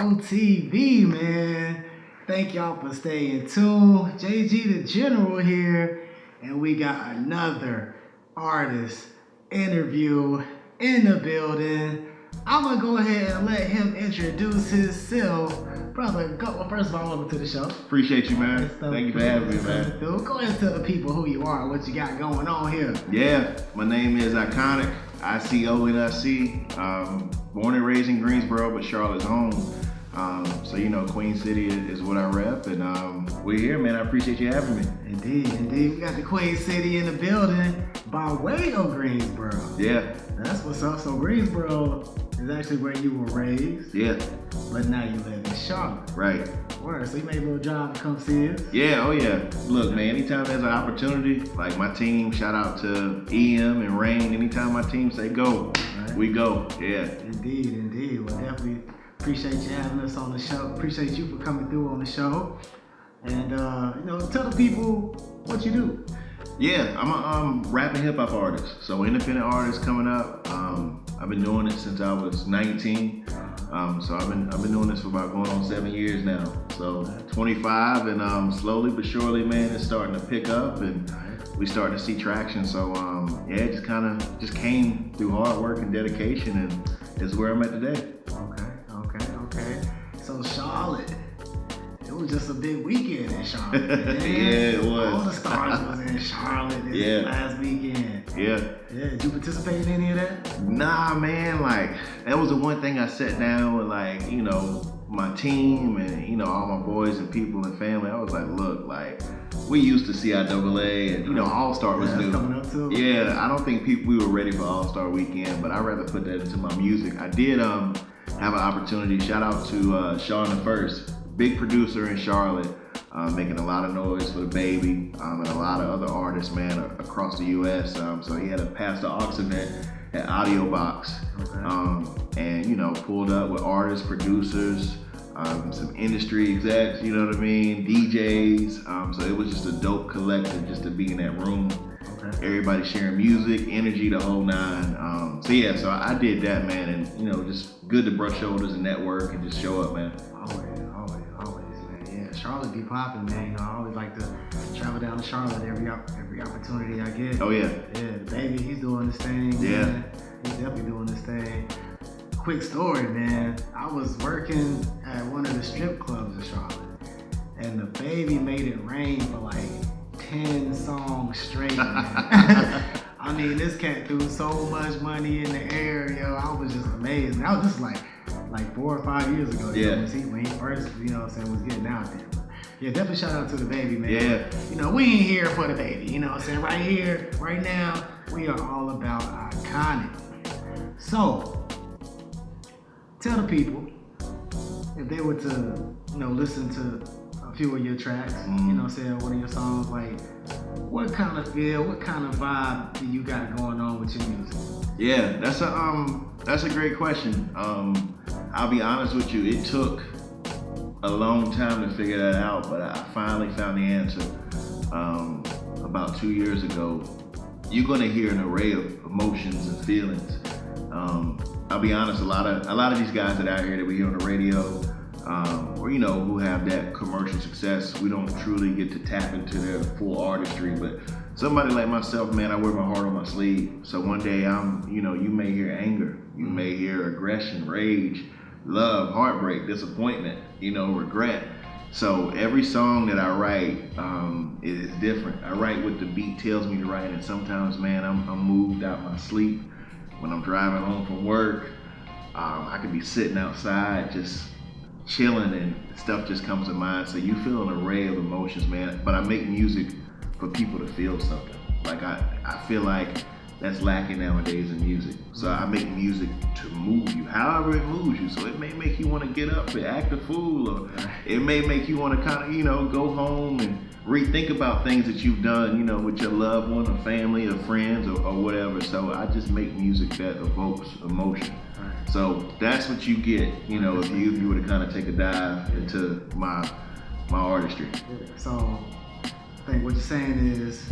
GsoTv, man. Thank y'all for staying tuned. JG the General here, and we got another artist interview in the building. I'm gonna go ahead and let him introduce himself. Brother, first of all, welcome to the show. Appreciate you, man. Thank you for having me, man. Go ahead and tell the people who you are and what you got going on here. Yeah, my name is Iconic, ICONIC. Born and raised in Greensboro, but Charlotte's home. So, you know, Queen City is what I rep, and we're here, man. I appreciate you having me. Indeed. We got the Queen City in the building by way of Greensboro. Yeah. That's what's up. So Greensboro is actually where you were raised. Yeah. But now you live in Charlotte. Right. Word. So you made a little drive to come see us. Yeah, oh yeah. Look, man, anytime there's an opportunity, like my team, shout out to EM and Rain, anytime my team say go, right, we go. Yeah. Indeed. Well, definitely appreciate you having us on the show. Appreciate you for coming through on the show. And, tell the people what you do. Yeah, I'm a rap and hip hop artist. So independent artist coming up. I've been doing it since I was 19. So I've been doing this for about going on 7 years now. So 25, and slowly but surely, man, it's starting to pick up, and we starting to see traction. So it just came through hard work and dedication, and it's where I'm at today. Okay. So Charlotte. It was just a big weekend in Charlotte. Yeah, it was. All the stars was in Charlotte this last weekend. Yeah. Did you participate in any of that? Nah, man, like, that was the one thing I sat down with, like, you know, my team and, you know, all my boys and people and family. I was like, look, like, we used to CIAA and, you know, All-Star was new. Coming up too. Yeah, I don't think we were ready for All-Star Weekend, but I'd rather put that into my music. I did have an opportunity. Shout out to Sean the First. Big producer in Charlotte, making a lot of noise for the baby, and a lot of other artists, man, across the U.S. So he had a Pass the Aux event at Audio Box, and, you know, pulled up with artists, producers, some industry execs, you know what I mean, DJs. So it was just a dope collective just to be in that room. Everybody sharing music, energy, the whole nine. So I did that, man, and, you know, just good to brush shoulders and network and just show up, man. Always, man. Yeah, Charlotte be popping, man. You know, I always like to travel down to Charlotte every opportunity I get. Oh yeah. Yeah, the baby, he's doing his thing. Yeah. Man. He's definitely doing his thing. Quick story, man. I was working at one of the strip clubs in Charlotte, and the baby made it rain for like 10 songs straight, man. I mean, this cat threw so much money in the air, yo. I was just amazed. That was just like 4 or 5 years ago. Yeah. When he first, you know what I'm saying, was getting out there. But yeah, definitely shout out to the baby, man. Yeah. You know, we ain't here for the baby, you know what I'm saying? Right here, right now, we are all about Iconic. So, tell the people, if they were to, you know, listen to a few of your tracks, you know what I'm saying, one of your songs, like, what kind of feel, what kind of vibe do you got going on with your music? Yeah, that's a great question. I'll be honest with you, it took a long time to figure that out, but I finally found the answer about 2 years ago. You're gonna hear an array of emotions and feelings. I'll be honest, a lot of these guys that are out here that we hear on the radio, or, you know, who have that commercial success, we don't truly get to tap into their full artistry. But somebody like myself, man, I wear my heart on my sleeve. So one day you may hear anger, you may hear aggression, rage, love, heartbreak, disappointment, you know, regret. So every song that I write is different. I write what the beat tells me to write, and sometimes, man, I'm moved out my sleep. When I'm driving home from work, I could be sitting outside just chilling and stuff just comes to mind. So you feel an array of emotions, man. But I make music for people to feel something. Like I feel like that's lacking nowadays in music. So I make music to move you, however it moves you. So it may make you want to get up and act a fool, or it may make you want to kind of, you know, go home and rethink about things that you've done, you know, with your loved one or family or friends or whatever. So I just make music that evokes emotion. So that's what you get, you know, if you were to kind of take a dive into my artistry. So I think what you're saying is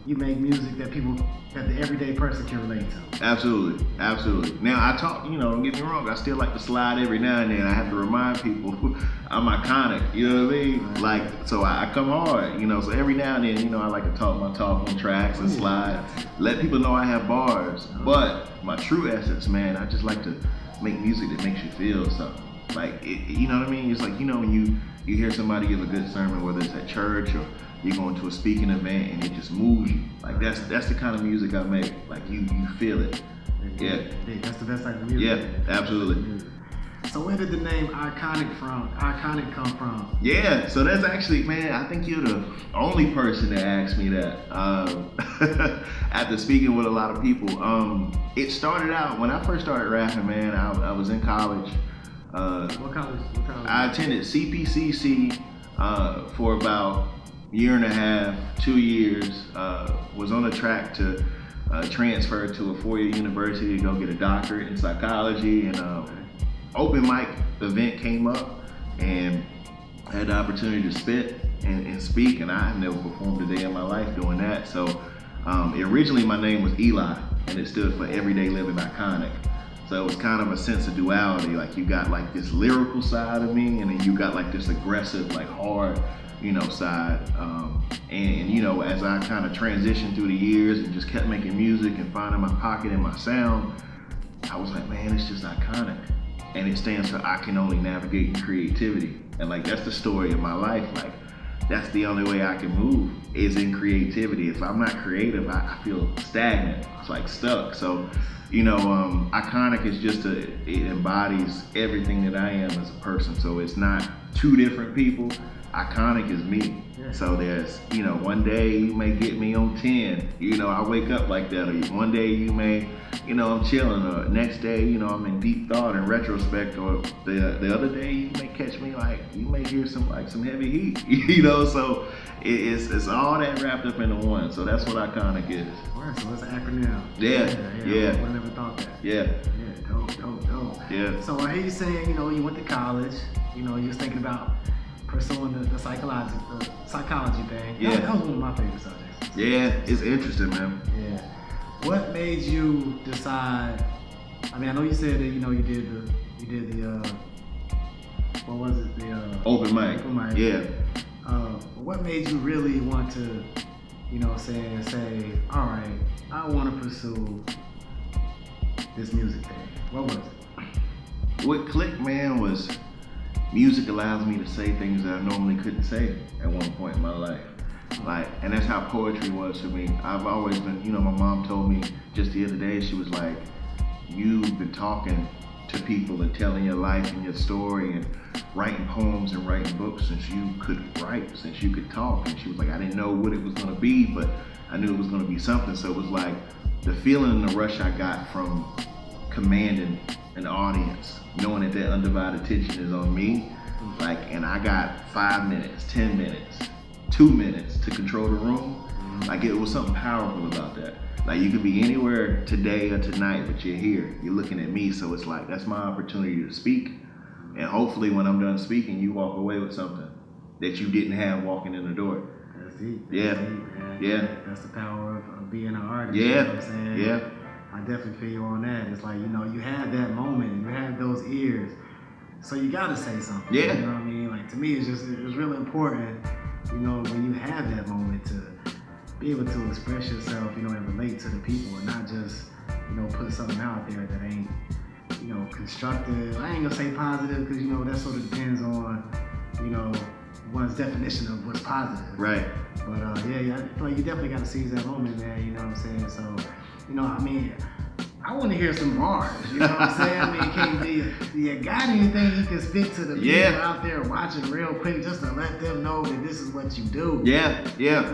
you make music that the everyday person can relate to. Absolutely, absolutely. Now I talk, don't get me wrong, I still like to slide every now and then. I have to remind people I'm iconic, you know what I mean? Like, so I come hard, so every now and then, I like to talk my talk on tracks and slide, let people know I have bars. But my true essence, man, I just like to make music that makes you feel something. Like, you know what I mean? It's like, when you hear somebody give a good sermon, whether it's at church or you're going to a speaking event and it just moves you. Like, that's the kind of music I make. Like, you feel it. Yeah. That's the best type of music. Yeah, absolutely. So where did the name Iconic come from? Yeah, so that's actually, man, I think you're the only person that asked me that. After speaking with a lot of people. It started out, when I first started rapping, man, I was in college. What college? I attended CPCC for about a year and a half, 2 years. Was on a track to transfer to a 4-year university to go get a doctorate in psychology, and open mic event came up and I had the opportunity to spit and speak, and I have never performed a day in my life doing that. So originally my name was Eli, and it stood for Everyday Living Iconic. So it was kind of a sense of duality. Like, you got like this lyrical side of me, and then you got like this aggressive, like hard, side. And as I kind of transitioned through the years and just kept making music and finding my pocket and my sound, I was like, man, it's just iconic. And it stands for I can only navigate in creativity. And like, that's the story of my life. Like, that's the only way I can move is in creativity. If I'm not creative, I feel stagnant. It's like stuck. So, iconic is just it embodies everything that I am as a person. So it's not two different people. Iconic is me. Yeah. So there's, one day you may get me on 10. I wake up like that. Or one day you may, I'm chilling. Or next day, I'm in deep thought and retrospect. Or the other day you may catch me like, you may hear some heavy heat. So it's all that wrapped up into one. So that's what iconic is. All right, so it's an acronym. Yeah. I never thought that. Yeah. Dope. Yeah. So I hear you saying, you went to college. You was thinking about pursuing the psychology thing. Yeah. That was one of my favorite subjects. Yeah, it's interesting, man. Yeah. What made you decide? I mean, I know you said that you did the what was it? The open mic. Yeah. What made you really want to, say, all right, I want to pursue this music thing? What was it? What clicked, man, was music allows me to say things that I normally couldn't say at one point in my life. Like, and that's how poetry was for me. I've always been, my mom told me just the other day, she was like, you've been talking to people and telling your life and your story and writing poems and writing books since you could write, since you could talk. And she was like, I didn't know what it was gonna be, but I knew it was gonna be something. So it was like the feeling and the rush I got from commanding an audience, knowing that their undivided attention is on me. Like, and I got 5 minutes, 10 minutes, 2 minutes to control the room. Like, it was something powerful about that. Like, you could be anywhere today or tonight, but you're here, you're looking at me. So it's like, that's my opportunity to speak. And hopefully when I'm done speaking, you walk away with something that you didn't have walking in the door. That's deep. Yeah. Yeah. That's the power of being an artist. Yeah. You know what I'm saying? Yeah. I definitely feel you on that. It's like, you had that moment, you had those ears, so you gotta say something. Yeah. You know what I mean? Like, to me, it's really important, when you have that moment to be able to express yourself, and relate to the people, and not just, put something out there that ain't, constructive. I ain't gonna say positive, because, that sort of depends on, one's definition of what's positive. Right. But I feel like you definitely gotta seize that moment, man, you know what I'm saying? So, I want to hear some bars, you know what I'm saying? I mean, you got anything you can spit to the people out there watching real quick, just to let them know that this is what you do? Yeah.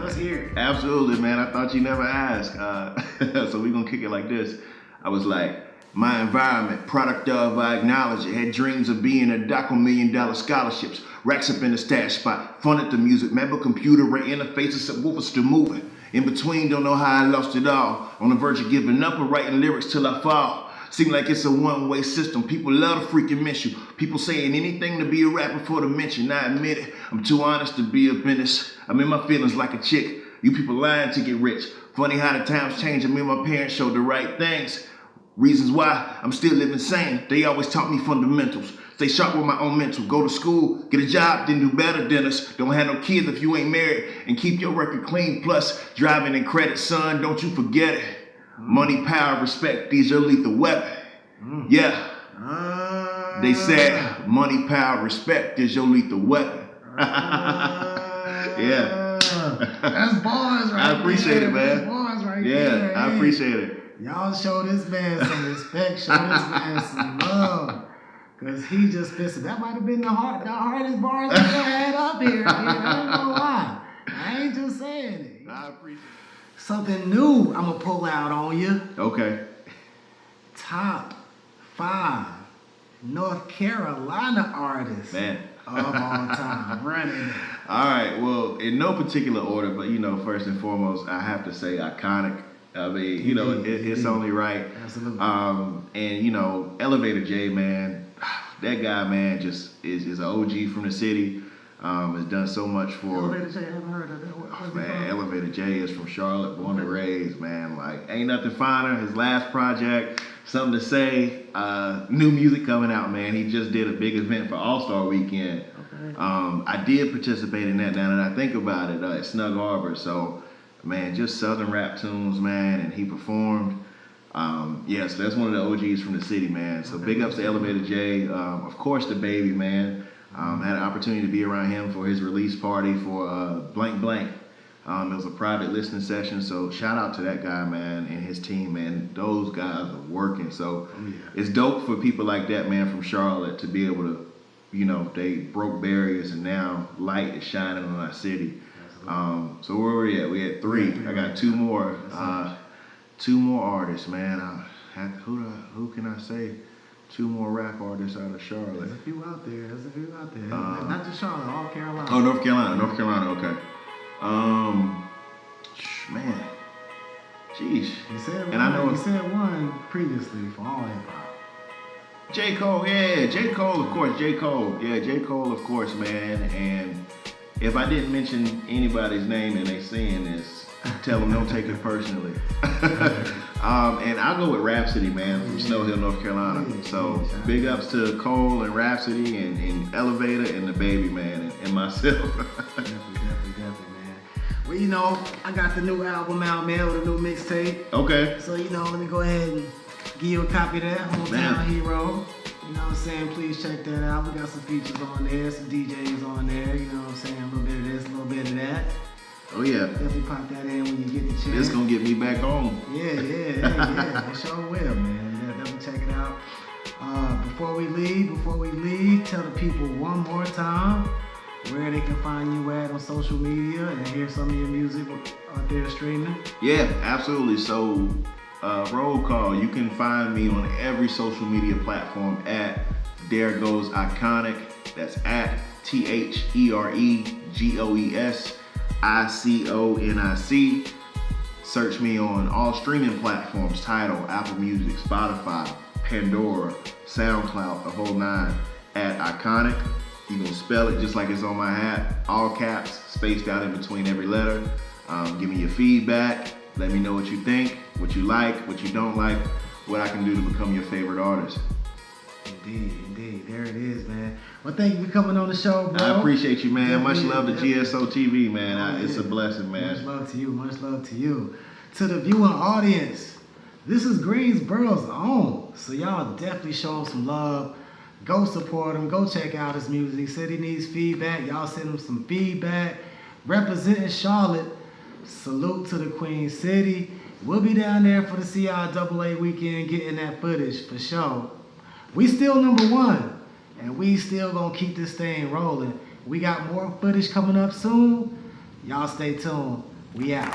Let's hear it. Absolutely, man. I thought you never asked. So we're going to kick it like this. I was like, my environment, product of, I acknowledge it. Had dreams of being a $1 million scholarships. Racks up in the stash spot. Funded the music. Member computer, rate interfaces, subwoofers still moving. In between, don't know how I lost it all. On the verge of giving up or writing lyrics till I fall. Seem like it's a one-way system. People love to freaking miss you. People saying anything to be a rapper for the mention. I admit it, I'm too honest to be a business. I'm in my feelings like a chick. You people lying to get rich. Funny how the times change and me and my parents showed the right things. Reasons why I'm still living sane. They always taught me fundamentals. Stay sharp with my own mental. Go to school, get a job, then do better than us. Don't have no kids if you ain't married. And keep your record clean. Plus, driving in credit, son, don't you forget it. Money, power, respect, these are lethal weapon. Yeah. They said money, power, respect is your lethal weapon. Yeah. That's bars right I appreciate there. it, man. That's bars right Yeah, there. I appreciate it. Y'all show this man some respect. Show this man some love. Because he just fits it. That might have been the hardest bars I ever had up here. I ain't gonna lie. I ain't just saying it. I appreciate it. Something new I'm going to pull out on you. Okay. Top 5 North Carolina artists Man. of all time. Running it. All right. Well, in no particular order, but first and foremost, I have to say iconic. I mean, it's only right. Absolutely. And Elevator J, man, that guy, man, just is an OG from the city. Has done so much for. Elevator J, I haven't heard of that. Man, Elevator J is from Charlotte, born and raised, man. Like, ain't nothing finer. His last project, something to say. New music coming out, man. He just did a big event for All-Star Weekend. Okay. I did participate in that. Now that I think about it, at Snug Harbor. So, man, just Southern rap tunes, man, and he performed. So that's one of the OGs from the city, man. So big ups to Elevator J. Of course, the baby, man. Had an opportunity to be around him for his release party for Blank Blank. It was a private listening session, so shout out to that guy, man, and his team, man. Those guys are working. So it's dope for people like that, man, from Charlotte to be able to, they broke barriers and now light is shining on our city. So where were we at? We had 3. I got 2 more. 2 more artists, man. Who can I say? 2 more rap artists out of Charlotte. There's a few out there. Not just Charlotte, all Carolina. Oh, North Carolina, okay. Man. Jeez. You said and I know you said one previously for all hip hop. J. Cole, yeah. J. Cole, of course. J. Cole. Yeah, J. Cole, of course, man. And if I didn't mention anybody's name and they seeing this, tell them don't take it personally. And I'll go with Rhapsody, man, from Snow Hill, North Carolina. So big ups to Cole and Rhapsody and Elevator and the baby, man, and myself. Definitely, man. Well, I got the new album out, man, with a new mixtape. Okay. So, let me go ahead and give you a copy of that, Hometown Hero. You know what I'm saying? Please check that out. We got some features on there, some DJs on there, you know what I'm saying? A little bit of this, a little bit of that. Oh, yeah. Definitely pop that in when you get the chance. This gonna get me back on. Yeah. It sure will, man. Definitely check it out. Before we leave, tell the people one more time where they can find you at on social media and hear some of your music out there streaming. Yeah, absolutely. So, roll call. You can find me on every social media platform at There Goes Iconic. That's at ThereGoes ICONIC. Search me on all streaming platforms: Tidal, Apple Music, Spotify, Pandora, SoundCloud, the whole 9 at Iconic. You can spell it just like it's on my hat, all caps, spaced out in between every letter. Give me your feedback. Let me know what you think, what you like, what you don't like, what I can do to become your favorite artist. Indeed. There it is, man. Well, thank you for coming on the show, bro. I appreciate you, man. Much love to GsoTv, man. It's a blessing, man. Much love to you. To the viewing audience, this is Greensboro's own. So y'all definitely show him some love. Go support him. Go check out his music. He said he needs feedback. Y'all send him some feedback. Representing Charlotte, salute to the Queen City. We'll be down there for the CIAA weekend getting that footage for sure. We still #1, and we still gonna keep this thing rolling. We got more footage coming up soon. Y'all stay tuned. We out.